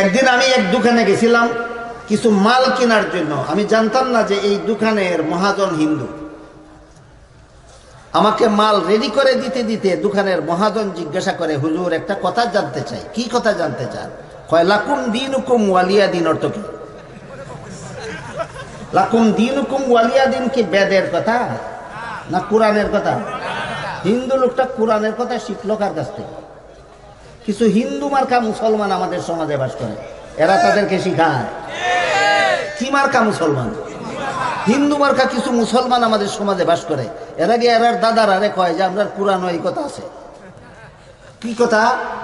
একদিন আমি এক দোকানে গেছিলাম কিছু মাল কেনার জন্য। আমি জানতাম না যে এই দোকানের মহাজন হিন্দু। আমাকে মাল রেডি করে দিতে দিতে দোকানের মহাজন জিজ্ঞাসা করে, হুজুর একটা কথা জানতে চাই। কি কথা জানতে চান? কয় লাকুম দীনুকুম ওয়ালিয়া দিন। অর্থ কি? লাকুম দীনুকুম ওয়ালিয়া দিন কি বেদের কথা না কোরআনের কথা? হিন্দু লোকটা কোরআনের কথা শিখলো কার কাছ থেকে? কিছু হিন্দু মার্কা মুসলমান আমাদের সমাজে বাস করে, এরা তাদেরকে শিখায়। কি মার্কা মুসলমান? হিন্দু মার্কা কিছু মুসলমান আমাদের সমাজে বাস করে, এরা গিয়ে এরার দাদারা কয় যে আমরা কোরআন এই কথা আছে। কি কথা?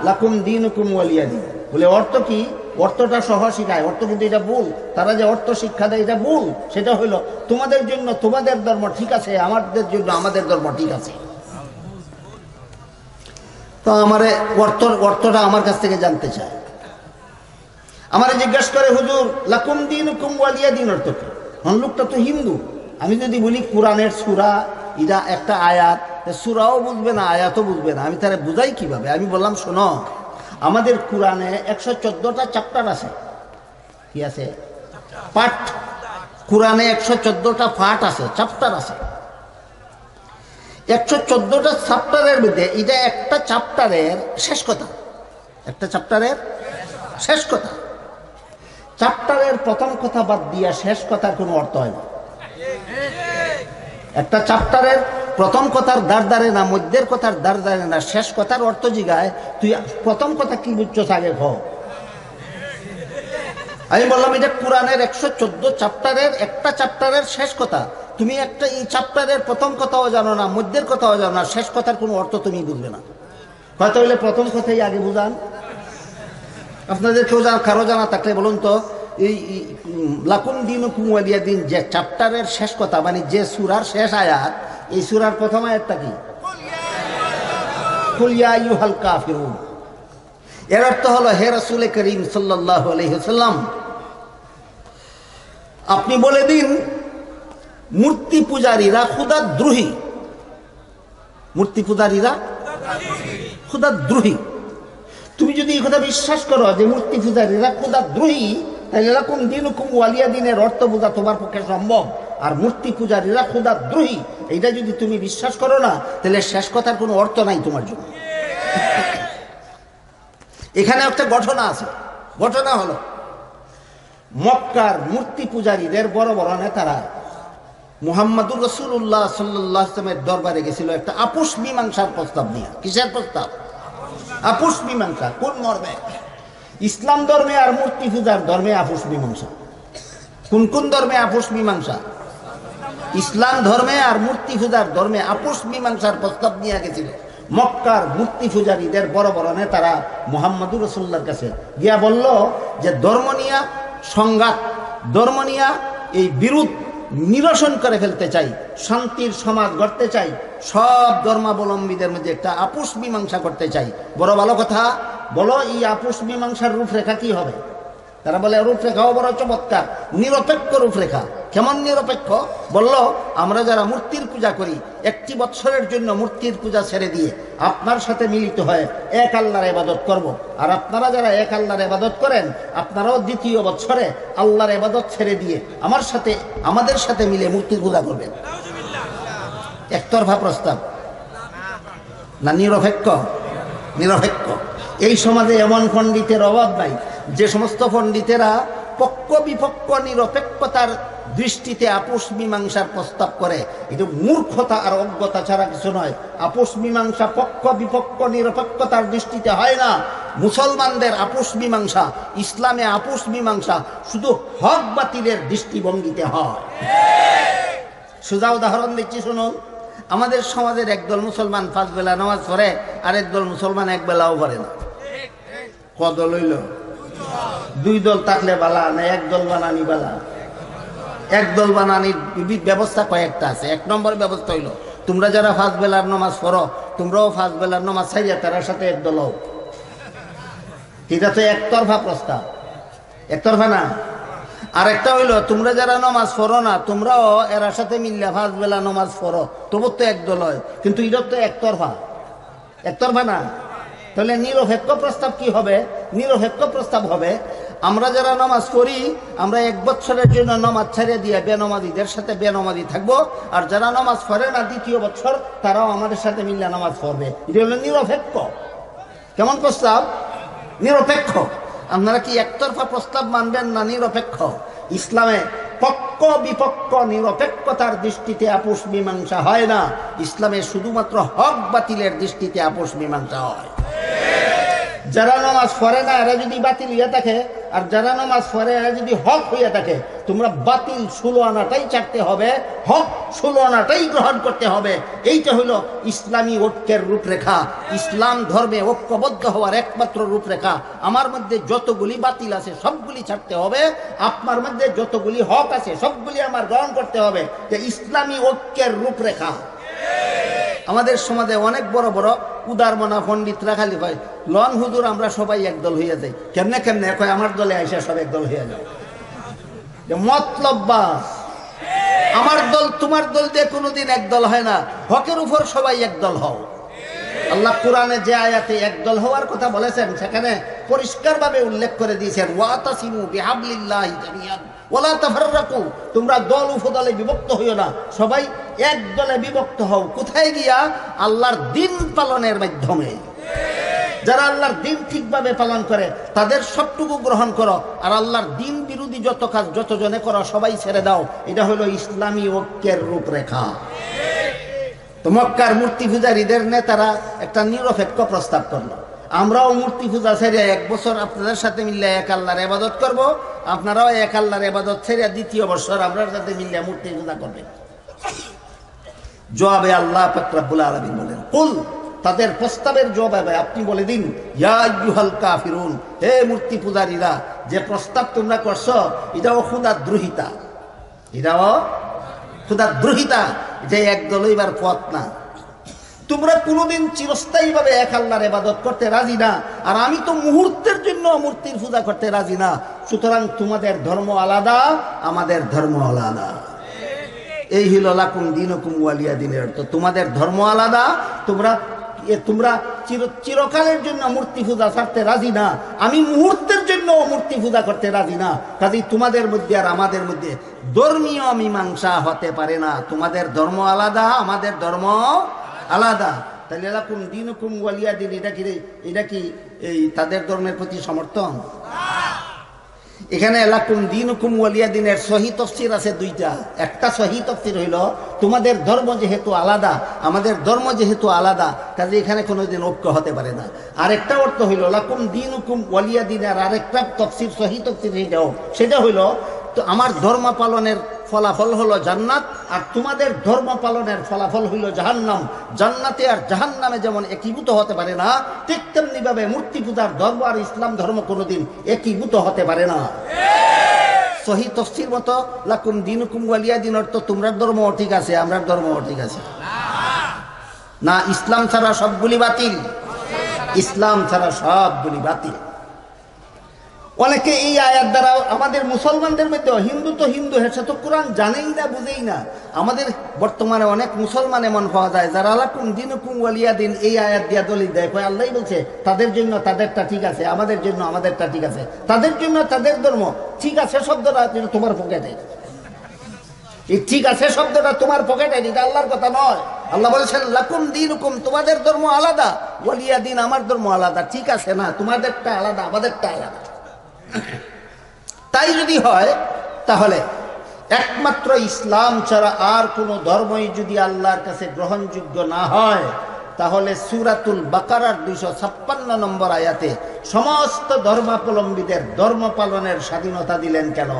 লাকুম দীনুকুম ওয়ালিয়া দিন। বলে অর্থ কি? অর্থটা সহ শিখায়। অর্থ কিন্তু এটা ভুল। তারা যে অর্থ শিক্ষা দেয় এটা ভুল। সেটা হইল তোমাদের জন্য তোমাদের ধর্ম ঠিক আছে, আমাদের জন্য আমাদের ধর্ম ঠিক আছে। তো আমার অর্থটা আমার কাছ থেকে জানতে চায়। আমারে জিজ্ঞাসা করে, হুজুর লাকুম দীনুকুম ওয়ালিয়া দিন অর্থ কি? লোকটা তো হিন্দু। আমি যদি বলি কোরআনের সূরা, এটা একটা আয়াত, সূরাও বুঝবে না, আয়াতও বুঝবে না, আমি তারে বুঝাই কিভাবে? আমি বললাম, শোনো, আমাদের কোরআনে 114টা চ্যাপ্টার আছে। কি আছে? পাঠ। কোরআনে 114টা পাঠ আছে, চ্যাপ্টার আছে। 114টা চ্যাপ্টারের মধ্যে এটা একটা চ্যাপ্টারের শেষ কথা। একটা চ্যাপ্টারের শেষ কথা। চ্যাপ্টারের প্রথম কথা বাদ দিয়া শেষ কথার কোনো অর্থ হয় না। একটা চ্যাপ্টারের প্রথম কথার দ্বার দ্বারে না, মধ্যের কথার দ্বার দ্বারে না, শেষ কথার অর্থ জিগায় তুই প্রথম কথা কি বুঝছো আগে হ। আমি বললাম এটা কোরআনের 114 চ্যাপ্টারের একটা চ্যাপ্টারের শেষ কথা। তুমি একটা এই চ্যাপ্টারের প্রথম কথাও জানো না, মধ্যের কথাও জানো না, শেষ কথার কোনো অর্থ তুমি বুঝবে না। হয়তো হইলে প্রথম কথাই আগে বুঝান। আপনাদের কেউ কারো জানা থাকলে বলুন তো, এই লাকুম দীনুকুম ওয়ালিয়া দিন যে চ্যাপ্টারের শেষ কথা, মানে যে সূরার শেষ আয়াত, এই সূরার প্রথম আয়াতটা কি? কুল ইয়া আইয়ুহাল কাফিরুন। এর অর্থ হলো, হে রাসূল করিম সাল্লাল্লাহু আলাইহি ওয়াসাল্লাম, আপনি বলে দিন মূর্তি পূজারীরা খোদাদ্রোহী। মূর্তি পূজারীরা খোদাদ্রোহী। তুমি যদি এই কথা বিশ্বাস করো যে মূর্তি পূজারীরা খোদাদ্রোহী, তাহলে লাকুম দীনুকুম ওয়ালিয়া দিনের অর্থ বোঝা তোমার পক্ষে সম্ভব। আর মূর্তি পূজারীরা খোদাদ্রোহী এইটা যদি তুমি বিশ্বাস করো না, তাহলে শেষ কথার কোনো অর্থ নাই তোমার জন্য। এখানে একটা ঘটনা আছে। ঘটনা হলো, মক্কার মূর্তি পূজারীদের বড় বড় নেতারা মুহাম্মদুর রাসূলুল্লাহ সাল্লাল্লাহু আলাইহি ওয়াসাল্লামের দরবারে গেছিল একটা আপোষ মীমাংসার প্রস্তাব নিয়ে। কিসের প্রস্তাব? আপোষ মীমাংসা। কোন মর্মে? ইসলাম ধর্মে আর মূর্তি পূজার ধর্মে আপোষ মীমাংসা। কোন কোন ধর্মে আপোষ মীমাংসা? ইসলাম ধর্মে আর মূর্তি পূজার ধর্মে আপোষ মীমাংসার প্রস্তাব নিয়ে গেছিল মক্কার মূর্তি পূজারীদের বড় বড় নেতারা মুহাম্মদুর রাসূলুল্লাহর কাছে গিয়া বলল যে ধর্ম নিয়া সংঘাত, ধর্ম নিয়া এই বিরোধ নিরসন করে ফেলতে চাই, শান্তির সমাজ গড়তে চাই, সব ধর্মাবলম্বীদের মধ্যে একটা আপোষ মীমাংসা করতে চাই। বড় ভালো কথা। বলো এই আপোষ মীমাংসার রূপরেখা কি হবে? তারা বলে রূপরেখাও বড় চমৎকার, নিরপেক্ষ রূপরেখা। কেমন নিরপেক্ষ? বলল, আমরা যারা মূর্তির পূজা করি, একটি বৎসরের জন্য মূর্তির পূজা ছেড়ে দিয়ে আপনার সাথে মিলিত হয়ে এক আল্লাহর ইবাদত করব। আর আপনারা যারা এক আল্লাহর ইবাদত করেন, আপনারাও দ্বিতীয় বৎসরে আল্লাহর ইবাদত ছেড়ে দিয়ে আমাদের সাথে মিলে মূর্তির পূজা করবেন। একতরফা প্রস্তাব না নিরপেক্ষ? নিরপেক্ষ। এই সমাজে এমন পণ্ডিতের অভাব নাই যে সমস্ত পণ্ডিতেরা পক্ষ বিপক্ষ নিরপেক্ষতার দৃষ্টিতে আপোষ মীমাংসার প্রস্তাব করে। এটা মূর্খতা আর অজ্ঞতা ছাড়া কিছু নয়। আপোষ মীমাংসা পক্ষ বিপক্ষ নিরপেক্ষতার দৃষ্টিতে হয় না। মুসলমানদের আপোষ মীমাংসা, ইসলামে আপোষ মীমাংসা শুধু হক বাতিলের দৃষ্টিভঙ্গিতে হয়। সোজা উদাহরণ দিচ্ছি শুনুন। আমাদের সমাজের একদল মুসলমান 5 বেলা নামাজ পড়ে, আর একদল মুসলমান 1 বেলাও পড়ে না। কদল হইল? 2 দল থাকলে বালা না 1 দল বানানি বালা? 1 দল বানানির ব্যবস্থা কয়েকটা আছে। 1 নম্বর ব্যবস্থা হইল, তোমরা যারা 5 বেলার নামাজ পড়ো, তোমরাও 5 বেলার নামাজ ছাইয়া তার সাথে 1 দল হও। এটা তো একতরফা প্রস্তাব, একতরফা না। আর একটা হইল, তোমরা যারা নামাজ পড়ো না, তোমরাও এর সাথে মিললে 5 বেলা নামাজ পড়ো, তবু তো 1 দল হয়। কিন্তু এটা তো একতরফা, একতরফা না। তাহলে নিরপেক্ষ প্রস্তাব কি হবে? নিরপেক্ষ প্রস্তাব হবে আমরা যারা নামাজ পড়ি আমরা 1 বছরের জন্য নামাজ ছেড়ে দিয়ে বেনামাজিদের সাথে বেনামাজি থাকবো, আর যারা নামাজ পড়ে না 2য় বছর তারাও আমাদের সাথে মিলে নামাজ পড়বে। এটা হলো নিরপেক্ষ। কেমন প্রস্তাব? নিরপেক্ষ। আপনারা কি একতরফা প্রস্তাব মানবেন না নিরপেক্ষ? ইসলামে পক্ষ বিপক্ষ নিরপেক্ষতার দৃষ্টিতে আপোষ মীমাংসা হয় না, ইসলামে শুধুমাত্র হক বাতিলের দৃষ্টিতে আপোষ মীমাংসা হয়। যারা নামাজ পড়ে না এরা যদি বাতিল হইয়া থাকে, আর যারা নামাজ পড়ে এরা যদি হক হইয়া থাকে, তোমরা বাতিল 16 আনাটাই ছাড়তে হবে, হক 16 আনাটাই গ্রহণ করতে হবে। এইটা হইল ইসলামী ঐক্যের রূপরেখা, ইসলাম ধর্মে ঐক্যবদ্ধ হওয়ার একমাত্র রূপরেখা। আমার মধ্যে যতগুলি বাতিল আছে সবগুলি ছাড়তে হবে, আপনার মধ্যে যতগুলি হক আছে সবগুলি আমার গ্রহণ করতে হবে। যে ইসলামী ঐক্যের রূপরেখা। আমাদের সমাজে অনেক বড় বড় উদারমনা পণ্ডিতরা খালি কয় লন হুজুর আমরা সবাই একদল হইয়া যাই। কেমনে কেমনে কয় আমার দলে আইসা সব একদল হইয়া যায়। মতলব বাস, আমার দল তোমার দল দিয়ে কোনোদিন একদল হয় না, হকের উপর সবাই একদল হও। আল্লাহ কোরআনে যে আয়াতে একদল হওয়ার কথা বলেছেন সেখানে পরিষ্কারভাবে উল্লেখ করে দিয়েছেন ওয়াতাসিমু বিহাবলিল্লাহি জামিআন ওয়ালা তাফাররাকু, তোমরা দল উপদলে বিভক্ত হইও না, সবাই এক দলে বিভক্ত হও। কোথায় গিয়া? আল্লাহর দিন পালনের মাধ্যমে। যারা আল্লাহর দিন ঠিকভাবে পালন করে তাদের সবটুকু গ্রহণ করো, আর আল্লাহর দিন বিরোধী যত কাজ যত জনে করো সবাই ছেড়ে দাও। এটা হলো ইসলামী ঐক্যের রূপরেখা। তো মক্কার মূর্তি পূজারীদের নেতারা একটা নিরপেক্ষ প্রস্তাব করলো, আমরাও মূর্তি পূজা ছেড়ে 1 বছর আপনাদের সাথে মিলে এক আল্লাহর ইবাদত করব, আপনারাও এক আল্লাহর ইবাদত ছেড়ে 2য় বছর আপনার সাথে মিলে মূর্তি পূজা করবেন। জবাবে আল্লাহ পাক রব্বুল আলামিন বলেন কুল, তাদের প্রস্তাবের জবাবে আপনি বলে দিন ইয়া আইয়ুহাল কাফিরুন, হে মূর্তি পূজারীরা, যে প্রস্তাব তোমরা করছো এটাও খোদাদ্রোহিতা, এটাও খোদাদ্রোহিতা, এটা একদল হইবার পথ না। তোমরা কোনোদিন চিরস্থায়ীভাবে এক আল্লাহর ইবাদত করতে রাজি না, আর আমি তো মুহূর্তের জন্য মূর্তির পূজা করতে রাজি না। সুতরাং তোমাদের ধর্ম আলাদা, আমাদের ধর্ম আলাদা। এই হইল লাকুম দীনুকুম ওয়ালিয়া দিনের অর্থ। তোমাদের ধর্ম আলাদা, তোমরা চিরকালের জন্য মূর্তি পূজা ছাড়তে রাজি না, আমি মুহূর্তের জন্য মূর্তি পূজা করতে রাজি না। কাজেই তোমাদের মধ্যে আর আমাদের মধ্যে ধর্মীয় মীমাংসা হতে পারে না। তোমাদের ধর্ম আলাদা, আমাদের ধর্ম আলাদা। তাহলে লাকুম দীনুকুম ওয়ালিয়া দিন, এটা কি এই তাদের ধর্মের প্রতি সমর্থন? এখানে লাকুম দীনুকুম ওয়ালিয়া দিনের সহি তাফসীর আছে 2টা। একটা সহি তাফসীর হইল তোমাদের ধর্ম যেহেতু আলাদা, আমাদের ধর্ম যেহেতু আলাদা, কাজে এখানে কোনোদিন ঐক্য হতে পারে না। আরেকটা অর্থ হইল লাকুম দীনুকুম ওয়ালিয়া দিনের আরেকটা তাফসীর সহি তাফসীর সেটা হইল তো আমার ধর্ম পালনের ফলাফল হলো জান্নাত, আর তোমাদের ধর্ম পালনের ফলাফল হইল জাহান্নাম। জান্নাতে আর জাহান্নামে যেমন একীভূত হতে পারে না, ঠিক তেমনি ভাবে মূর্তি পূজার ধর্ম আর ইসলাম ধর্ম কোনোদিন একীভূত হতে পারে না। সহি তাফসীর মতো লাকুম দীনুকুম ওয়ালিয়া দিন অর্থ তোমরা ধর্ম ঠিক আছে, আমরা ধর্ম ঠিক আছে না। ইসলাম ছাড়া সবগুলি বাতিল, ইসলাম ছাড়া সবগুলি বাতিল। অনেকে এই আয়াত দ্বারা আমাদের মুসলমানদের মধ্যে হিন্দু তো হিন্দু, সে তো কোরআন জানেই না, বুঝেই না। আমাদের বর্তমানে অনেক মুসলমান এমন পাওয়া যায় যারা লাকুম দীনুকুম ওয়ালিয়া দিন এই আয়াত দিয়া দলিল দেয়, কয় আল্লাহই বলছে তাদের জন্য তাদেরটা ঠিক আছে, আমাদের জন্য আমাদেরটা ঠিক আছে, তাদের জন্য তাদের ধর্ম ঠিক আছে। শব্দটা তোমার পকেটে, এই ঠিক আছে শব্দটা তোমার পকেটে, এটা আল্লাহর কথা নয়। আল্লাহ বলেছেন লাকুম দীনুকুম, তোমাদের ধর্ম আলাদা, ওয়ালিয়া দিন আমার ধর্ম আলাদা। ঠিক আছে না, তোমাদেরটা আলাদা, আমাদেরটা আলাদা। তাই যদি হয় তাহলে একমাত্র ইসলাম ছাড়া আর কোনো ধর্মই যদি আল্লাহর কাছে গ্রহণযোগ্য না হয়, তাহলে সূরাতুল বাকারার 256 নম্বর আয়াতে সমস্ত ধর্মাবলম্বীদের ধর্ম পালনের স্বাধীনতা দিলেন কেন?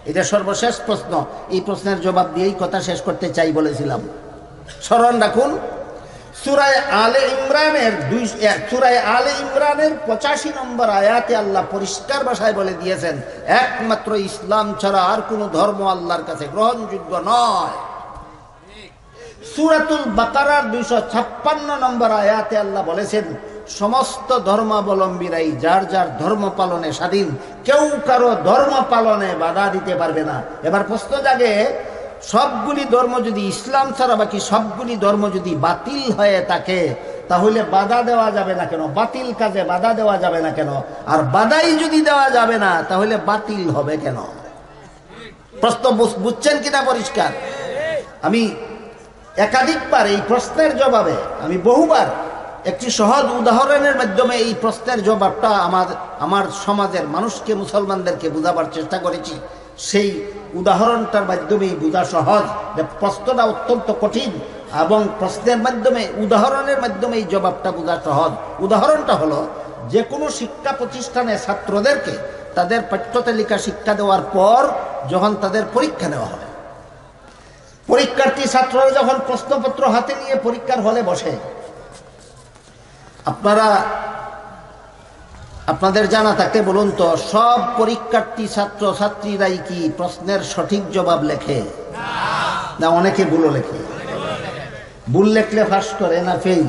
এটা সর্বশেষ প্রশ্ন। এই প্রশ্নের জবাব দিয়েই কথা শেষ করতে চাই বলেছিলাম। স্মরণ রাখুন, সূরা আলে ইমরানের 85 নম্বর আয়াতে আল্লাহ পরিষ্কার ভাষায় বলে দিয়েছেন একমাত্র ইসলাম ছাড়া আর কোনো ধর্ম আল্লাহর কাছে গ্রহণযোগ্য নয়। সূরাতুল বাকারার 256 নম্বর আয়াতে আল্লাহ বলেছেন সমস্ত ধর্মাবলম্বীরাই যার যার ধর্ম পালনে স্বাধীন, কেউ কারো ধর্ম পালনে বাধা দিতে পারবে না। এবার প্রশ্ন জাগে, সবগুলি ধর্ম যদি ইসলাম ছাড়া বাকি সবগুলি ধর্ম যদি বাতিল হয়ে থাকে, তাহলে বাধা দেওয়া যাবে না কেন? বাতিল কাজে বাধা দেওয়া যাবে না কেন? আর বাধাই যদি দেওয়া যাবে না তাহলে বাতিল হবে কেন? প্রশ্ন বুঝছেন কিনা পরিষ্কার? আমি একাধিকবার এই প্রশ্নের জবাবে আমি বহুবার একটি সহজ উদাহরণের মাধ্যমে এই প্রশ্নের জবাবটা আমার সমাজের মানুষকে, মুসলমানদেরকে বোঝাবার চেষ্টা করেছি। সেই উদাহরণটার মাধ্যমেই বোঝা সহজ যে প্রশ্নটা অত্যন্ত কঠিন এবং প্রশ্নের মাধ্যমে, উদাহরণের মাধ্যমে এই জবাবটা বোঝা সহজ। উদাহরণটা হলো, যে কোনো শিক্ষা প্রতিষ্ঠানে ছাত্রদেরকে তাদের পাঠ্যতালিকা শিক্ষা দেওয়ার পর যখন তাদের পরীক্ষা নেওয়া হবে, পরীক্ষার্থী ছাত্ররা যখন প্রশ্নপত্র হাতে নিয়ে পরীক্ষার হলে বসে, আপনাদের জানা থাকতে বলুন তো, সব পরীক্ষার্থী ছাত্র ছাত্রীরাই কি প্রশ্নের সঠিক জবাব লেখে? না, অনেকে ভুল লেখে। ভুল লেখলে পাস করে না ফেল?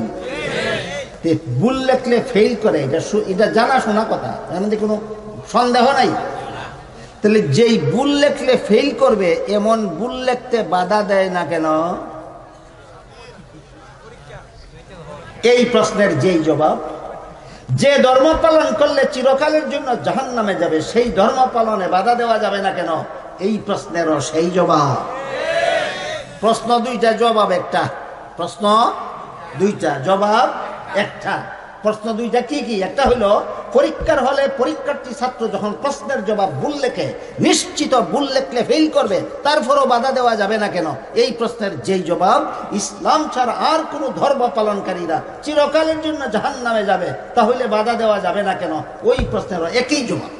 ভুল লেখলে ফেল করে, এটা জানা শোনা কথা, এর মধ্যে কোনো সন্দেহ নাই। তাহলে যেই ভুল লেখলে ফেল করবে এমন ভুল লিখতে বাধা দেয় না কেন? এই প্রশ্নের যেই জবাব, যে ধর্ম পালন করলে চিরকালের জন্য জাহান্নামে যাবে, সেই ধর্ম পালনে বাধা দেওয়া যাবে না কেন? এই প্রশ্নেরও সেই জবাব। প্রশ্ন দুইটা, জবাব একটা। প্রশ্ন দুইটা, জবাব একটা। প্রশ্ন দুইটা কি কি? একটা হলো, পরীক্ষার হলে পরীক্ষার্থী ছাত্র যখন প্রশ্নের জবাব ভুল লেখে, নিশ্চিত ভুল লেখলে ফেল করবে, তারপরও বাধা দেওয়া যাবে না কেন? এই প্রশ্নের যেই জবাব, ইসলাম ছাড়া আর কোনো ধর্ম পালনকারীরা চিরকালের জন্য জাহান্নামে যাবে, তাহলে বাধা দেওয়া যাবে না কেন? ওই প্রশ্নেরও একই জবাব।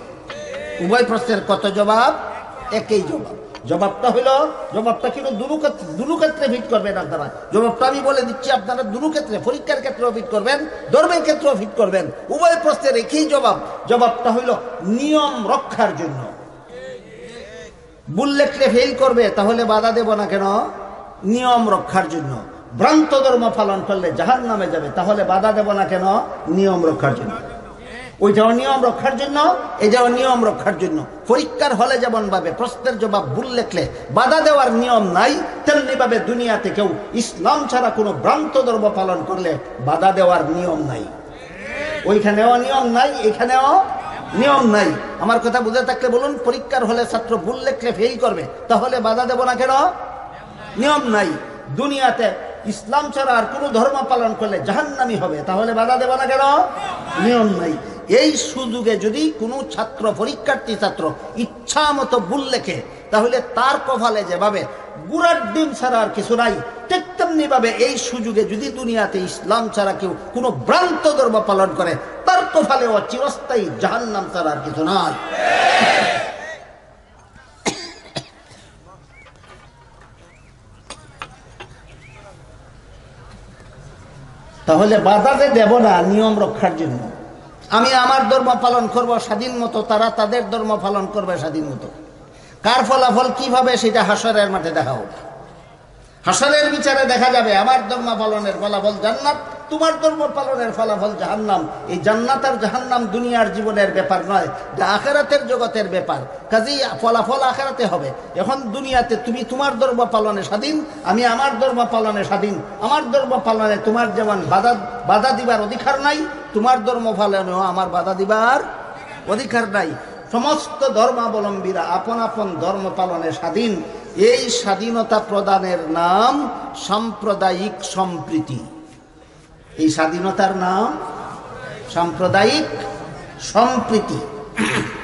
উভয় প্রশ্নের কত জবাব? একই জবাব। জবাবটা হলো, জবাবটা কিন্তু দুটো ক্ষেত্রে ফিট করবেন আপনারা। জবাবটা আমি বলে দিচ্ছি, আপনারা দুটো ক্ষেত্রে, পরীক্ষার ক্ষেত্রেও ফিট করবেন, ধর্মের ক্ষেত্রেও ফিট করবেন। উভয় প্রশ্নের একই জবাব। জবাবটা হলো নিয়ম রক্ষার জন্য। ভুল লেখলে ফেল করবে, তাহলে বাধা দেব না কেন? নিয়ম রক্ষার জন্য। ভ্রান্ত ধর্ম পালন করলে জাহান্নামে যাবে, তাহলে বাধা দেব না কেন? নিয়ম রক্ষার জন্য। ওইটাও নিয়ম রক্ষার জন্য, এটাও নিয়ম রক্ষার জন্য। পরীক্ষার হলে যেমন ভাবে প্রশ্নের জবাব ভুল লেখলে বাধা দেওয়ার নিয়ম নাই, তেমনি ভাবে দুনিয়াতে কেউ ইসলাম ছাড়া কোনো ভ্রান্ত ধর্ম পালন করলে বাধা দেওয়ার নিয়ম নাই। ওইখানেও নিয়ম নাই, এখানেও নিয়ম নাই। আমার কথা বুঝে থাকলে বলুন, পরীক্ষার হলে ছাত্র ভুল লেখলে ফেল করবে, তাহলে বাধা দেব না কেন? নিয়ম নাই। দুনিয়াতে ইসলাম ছাড়া আর কোনো ধর্ম পালন করলে জাহান্নামী হবে, তাহলে বাধা দেব না কেন? নিয়ম নাই। এই সুযোগে যদি কোনো ছাত্র, পরীক্ষার্থী ছাত্র ইচ্ছা মতো ভুল লেখে, তাহলে তার কপালে যেভাবে বুড়ার ডিম ছাড়া আর কিছু নাই, ঠিক তেমনি ভাবে এই সুযোগে যদি দুনিয়াতে ইসলাম ছাড়া কেউ কোনো ভ্রান্ত ধর্ম পালন করে, তার কপালেও চিরস্থায়ী জাহান্নাম ছাড়া আর কিছু নাই। তাহলে বাধা যে দেব না, নিয়ম রক্ষার জন্য। আমি আমার ধর্ম পালন করব স্বাধীন মতো, তারা তাদের ধর্ম পালন করবে স্বাধীন মতো। কার ফলাফল কিভাবে সেটা হাসরের মাঠে দেখা হবে। হাসরের বিচারে দেখা যাবে আমার ধর্ম পালনের ফলাফল জান্নাত, তোমার ধর্ম পালনের ফলাফল জাহান্নাম। এই জান্নাত আর জাহান্নাম দুনিয়ার জীবনের ব্যাপার নয়, এটা আখিরাতের জগতের ব্যাপার। কাজেই ফলাফল আখিরাতে হবে। এখন দুনিয়াতে তুমি তোমার ধর্ম পালনে স্বাধীন, আমি আমার ধর্ম পালনে স্বাধীন। আমার ধর্ম পালনে তোমার যেমন বাধা দিবার অধিকার নাই, তোমার ধর্ম পালনেও আমার বাধা দিবার অধিকার নাই। সমস্ত ধর্মাবলম্বীরা আপন আপন ধর্ম পালনে স্বাধীন। এই স্বাধীনতা প্রদানের নাম সাম্প্রদায়িক সম্প্রীতি। এই স্বাধীনতার নাম সাম্প্রদায়িক সম্প্রীতি।